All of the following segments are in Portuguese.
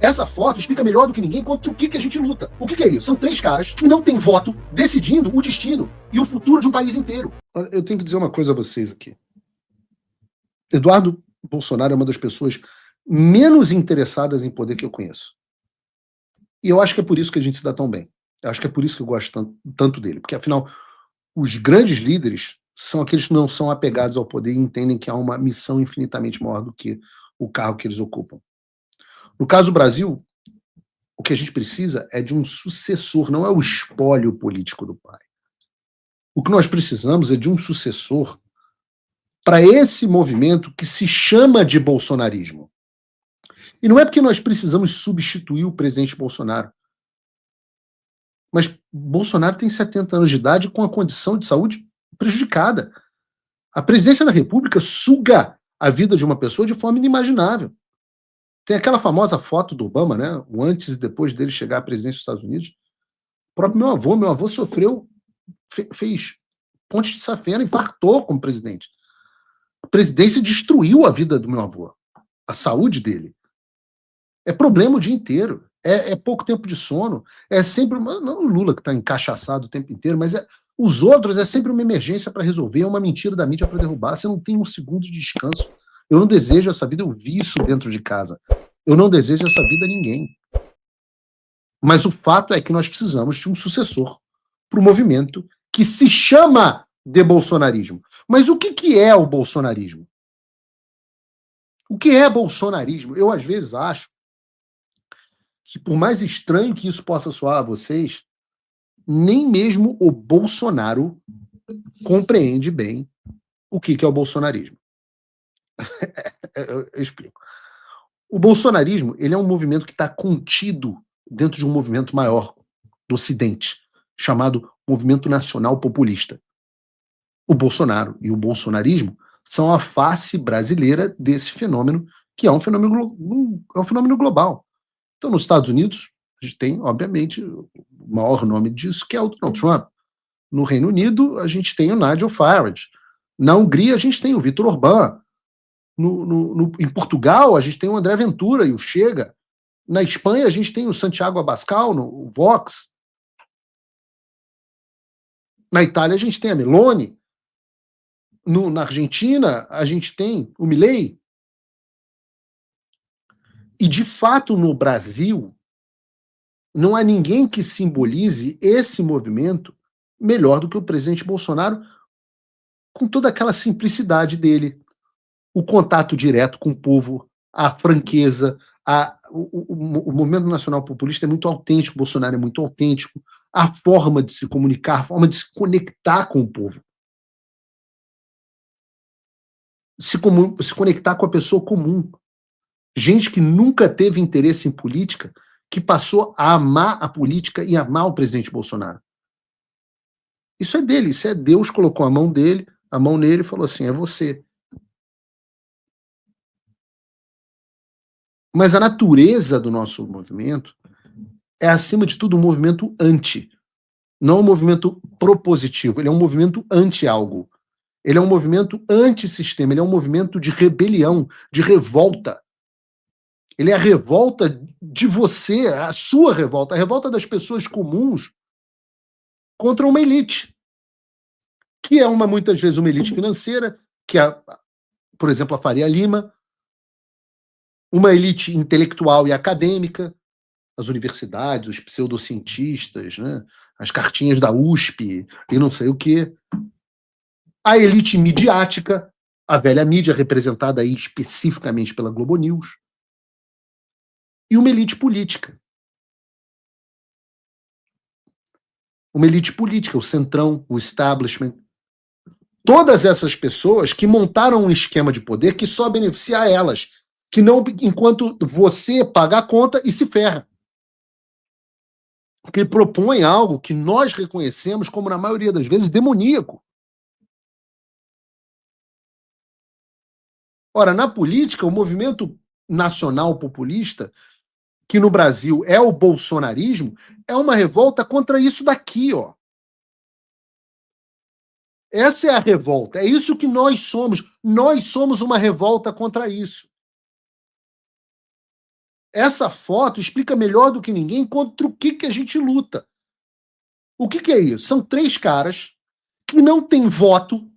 Essa foto explica melhor do que ninguém contra o que a gente luta. O que é isso? São 3 caras que não têm voto decidindo o destino e o futuro de um país inteiro. Eu tenho que dizer uma coisa a vocês aqui. Eduardo Bolsonaro é uma das pessoas menos interessadas em poder que eu conheço. E eu acho que é por isso que a gente se dá tão bem. Eu acho que é por isso que eu gosto tanto dele. Porque, afinal, os grandes líderes são aqueles que não são apegados ao poder e entendem que há uma missão infinitamente maior do que o cargo que eles ocupam. No caso do Brasil, o que a gente precisa é de um sucessor, não é o espólio político do pai. O que nós precisamos é de um sucessor para esse movimento que se chama de bolsonarismo. E não é porque nós precisamos substituir o presidente Bolsonaro. Mas Bolsonaro tem 70 anos de idade com a condição de saúde prejudicada. A presidência da República suga a vida de uma pessoa de forma inimaginável. Tem aquela famosa foto do Obama, né? O antes e depois dele chegar à presidência dos Estados Unidos. O próprio meu avô sofreu, fez ponte de safena, infartou como presidente. A presidência destruiu a vida do meu avô, a saúde dele. É problema o dia inteiro. É pouco tempo de sono. É sempre não o Lula que está encaixaçado o tempo inteiro, mas os outros é sempre uma emergência para resolver, é uma mentira da mídia para derrubar. Você não tem um segundo de descanso. Eu não desejo essa vida, eu vi isso dentro de casa. Eu não desejo essa vida a ninguém. Mas o fato é que nós precisamos de um sucessor para o movimento que se chama de bolsonarismo. Mas o que é o bolsonarismo? O que é bolsonarismo? Eu, às vezes, acho que, por mais estranho que isso possa soar a vocês, nem mesmo o Bolsonaro compreende bem o que é o bolsonarismo. Eu explico. O bolsonarismo, ele é um movimento que está contido dentro de um movimento maior do Ocidente, chamado Movimento Nacional Populista. O Bolsonaro e o bolsonarismo são a face brasileira desse fenômeno, que é um fenômeno global. Então, nos Estados Unidos, a gente tem, obviamente, o maior nome disso, que é o Donald Trump. No Reino Unido, a gente tem o Nigel Farage. Na Hungria, a gente tem o Viktor Orbán. Em Portugal, a gente tem o André Ventura e o Chega. Na Espanha, a gente tem o Santiago Abascal, o Vox. Na Itália, a gente tem a Meloni. Na Argentina, a gente tem o Milei. E, de fato, no Brasil, não há ninguém que simbolize esse movimento melhor do que o presidente Bolsonaro, com toda aquela simplicidade dele, o contato direto com o povo, a franqueza, o movimento nacional populista é muito autêntico, o Bolsonaro é muito autêntico, a forma de se comunicar, a forma de se conectar com o povo. Se conectar com a pessoa comum. Gente que nunca teve interesse em política, que passou a amar a política e amar o presidente Bolsonaro. Isso é dele, isso é Deus colocou a mão nele e falou assim, é você. Mas a natureza do nosso movimento é, acima de tudo, um movimento anti. Não um movimento propositivo, ele é um movimento anti-algo. Ele é um movimento antissistema, ele é um movimento de rebelião, de revolta. Ele é a revolta de você, a sua revolta, a revolta das pessoas comuns contra uma elite. Que é muitas vezes uma elite financeira, que é, por exemplo, a Faria Lima, uma elite intelectual e acadêmica, as universidades, os pseudocientistas, né, as cartinhas da USP e não sei o quê. A elite midiática, a velha mídia, representada aí especificamente pela Globo News. E uma elite política. Uma elite política, o centrão, o establishment. Todas essas pessoas que montaram um esquema de poder que só beneficia a elas, que não, enquanto você paga a conta e se ferra. Que propõe algo que nós reconhecemos como, na maioria das vezes, demoníaco. Ora, na política, o movimento nacional populista, que no Brasil é o bolsonarismo, é uma revolta contra isso daqui, ó. Essa é a revolta, é isso que nós somos. Nós somos uma revolta contra isso. Essa foto explica melhor do que ninguém contra o que a gente luta. O que é isso? São 3 caras que não têm voto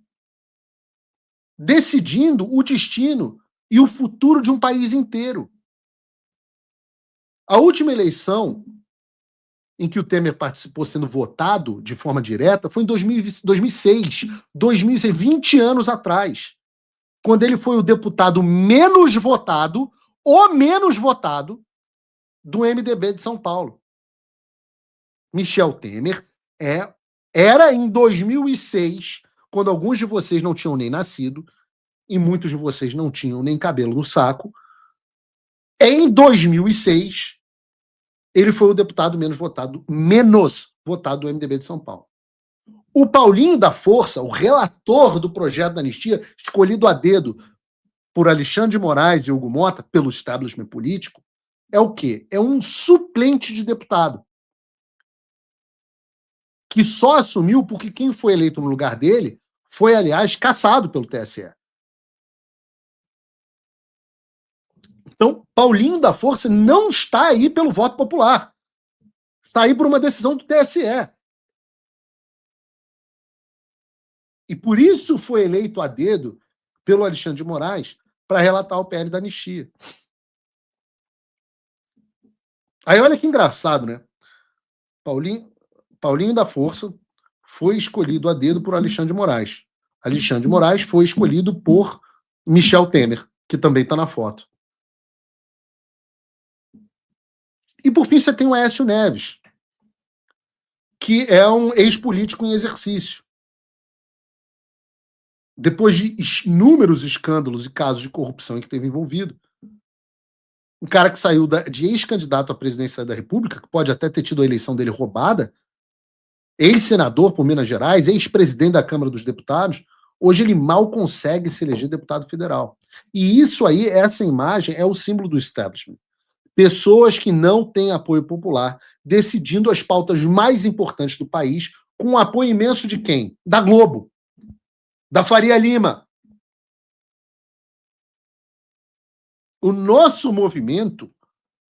decidindo o destino e o futuro de um país inteiro. A última eleição em que o Temer participou sendo votado de forma direta foi em 2006, 20 anos atrás, quando ele foi o deputado menos votado, o menos votado, do MDB de São Paulo. Michel Temer era em 2006, quando alguns de vocês não tinham nem nascido, e muitos de vocês não tinham nem cabelo no saco. Em 2006, ele foi o deputado menos votado do MDB de São Paulo. O Paulinho da Força, o relator do projeto da anistia, escolhido a dedo por Alexandre de Moraes e Hugo Mota, pelo establishment político, é o quê? É um suplente de deputado, que só assumiu porque quem foi eleito no lugar dele foi, aliás, cassado pelo TSE. Então, Paulinho da Força não está aí pelo voto popular. Está aí por uma decisão do TSE. E por isso foi eleito a dedo pelo Alexandre de Moraes para relatar o PL da anistia. Aí olha que engraçado, né? Paulinho da Força foi escolhido a dedo por Alexandre de Moraes. Alexandre de Moraes foi escolhido por Michel Temer, que também está na foto. E por fim você tem o Aécio Neves, que é um ex-político em exercício. Depois de inúmeros escândalos e casos de corrupção em que esteve envolvido, um cara que saiu de ex-candidato à presidência da República, que pode até ter tido a eleição dele roubada, ex-senador por Minas Gerais, ex-presidente da Câmara dos Deputados, hoje ele mal consegue se eleger deputado federal. E isso aí, essa imagem, é o símbolo do establishment. Pessoas que não têm apoio popular, decidindo as pautas mais importantes do país, com o apoio imenso de quem? Da Globo, da Faria Lima. O nosso movimento,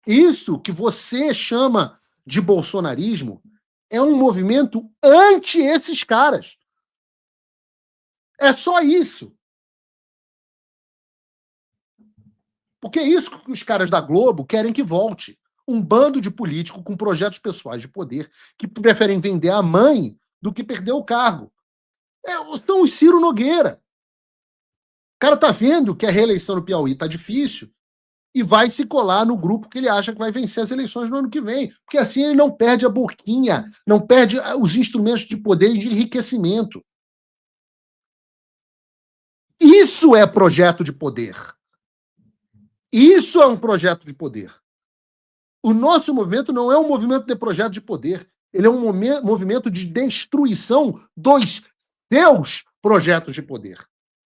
isso que você chama de bolsonarismo, é um movimento anti esses caras. É só isso. Porque é isso que os caras da Globo querem que volte. Um bando de político com projetos pessoais de poder que preferem vender a mãe do que perder o cargo. São os Ciro Nogueira. O cara tá vendo que a reeleição no Piauí tá difícil e vai se colar no grupo que ele acha que vai vencer as eleições no ano que vem. Porque assim ele não perde a boquinha, não perde os instrumentos de poder e de enriquecimento. Isso é projeto de poder. Isso é um projeto de poder. O nosso movimento não é um movimento de projeto de poder. Ele é um movimento de destruição dos seus projetos de poder.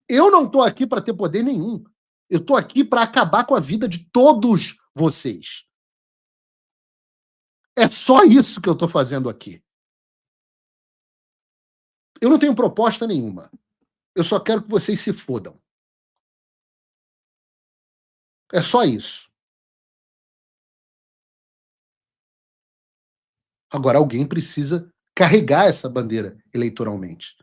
Eu não estou aqui para ter poder nenhum. Eu estou aqui para acabar com a vida de todos vocês. É só isso que eu estou fazendo aqui. Eu não tenho proposta nenhuma. Eu só quero que vocês se fodam. É só isso. Agora, alguém precisa carregar essa bandeira eleitoralmente.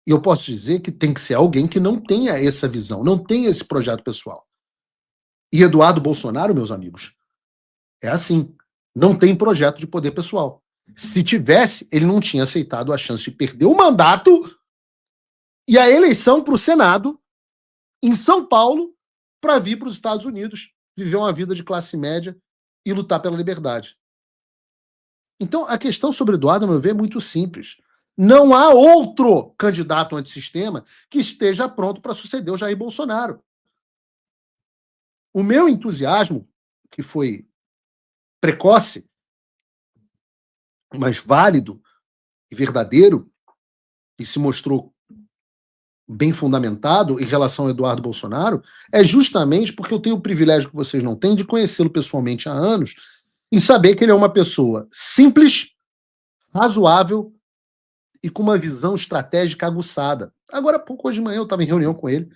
E eu posso dizer que tem que ser alguém que não tenha essa visão, não tenha esse projeto pessoal. E Eduardo Bolsonaro, meus amigos, é assim. Não tem projeto de poder pessoal. Se tivesse, ele não tinha aceitado a chance de perder o mandato e a eleição para o Senado em São Paulo para vir para os Estados Unidos, viver uma vida de classe média e lutar pela liberdade. Então, a questão sobre Eduardo, a meu ver, é muito simples. Não há outro candidato antissistema que esteja pronto para suceder o Jair Bolsonaro. O meu entusiasmo, que foi precoce, mas válido e verdadeiro, e se mostrou bem fundamentado em relação ao Eduardo Bolsonaro, é justamente porque eu tenho o privilégio que vocês não têm de conhecê-lo pessoalmente há anos e saber que ele é uma pessoa simples, razoável e com uma visão estratégica aguçada. Agora, há pouco, hoje de manhã, eu estava em reunião com ele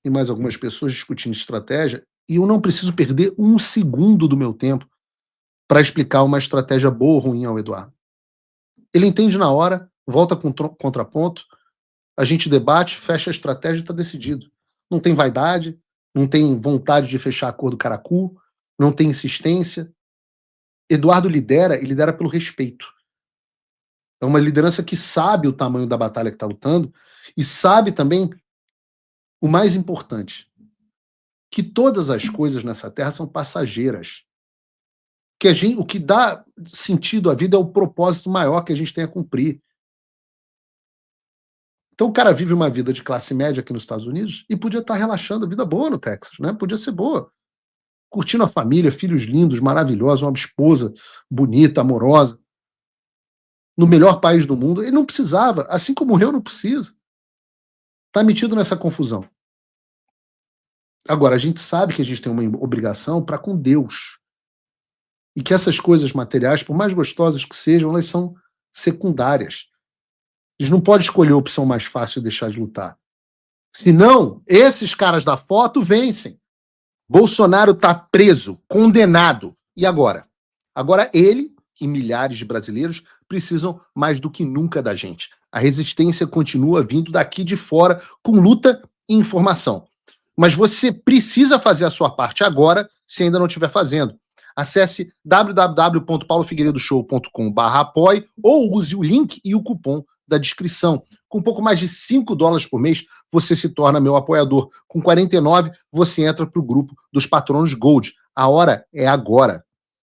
e mais algumas pessoas discutindo estratégia, E eu não preciso perder um segundo do meu tempo para explicar uma estratégia boa ou ruim ao Eduardo. Ele entende na hora, volta com contraponto, a gente debate, fecha a estratégia e está decidido. Não tem vaidade, não tem vontade de fechar acordo caracu, não tem insistência. Eduardo lidera, e lidera pelo respeito. É uma liderança que sabe o tamanho da batalha que está lutando e sabe também o mais importante, que todas as coisas nessa terra são passageiras. O que dá sentido à vida é o propósito maior que a gente tem a cumprir. Então o cara vive uma vida de classe média aqui nos Estados Unidos e podia estar relaxando, a vida boa no Texas, né? Podia ser boa. Curtindo a família, filhos lindos, maravilhosos, uma esposa bonita, amorosa, no melhor país do mundo. Ele não precisava, assim como eu não precisa. Está metido nessa confusão. Agora, a gente sabe que a gente tem uma obrigação para com Deus. E que essas coisas materiais, por mais gostosas que sejam, elas são secundárias. A gente não pode escolher a opção mais fácil e deixar de lutar. Senão, esses caras da foto vencem. Bolsonaro está preso, condenado. E agora? Agora ele e milhares de brasileiros precisam mais do que nunca da gente. A resistência continua vindo daqui de fora com luta e informação. Mas você precisa fazer a sua parte agora, se ainda não estiver fazendo. Acesse www.paulofigueiredoshow.com/apoie ou use o link e o cupom da descrição. Com um pouco mais de $5 por mês, você se torna meu apoiador. Com 49, você entra para o grupo dos patronos Gold. A hora é agora.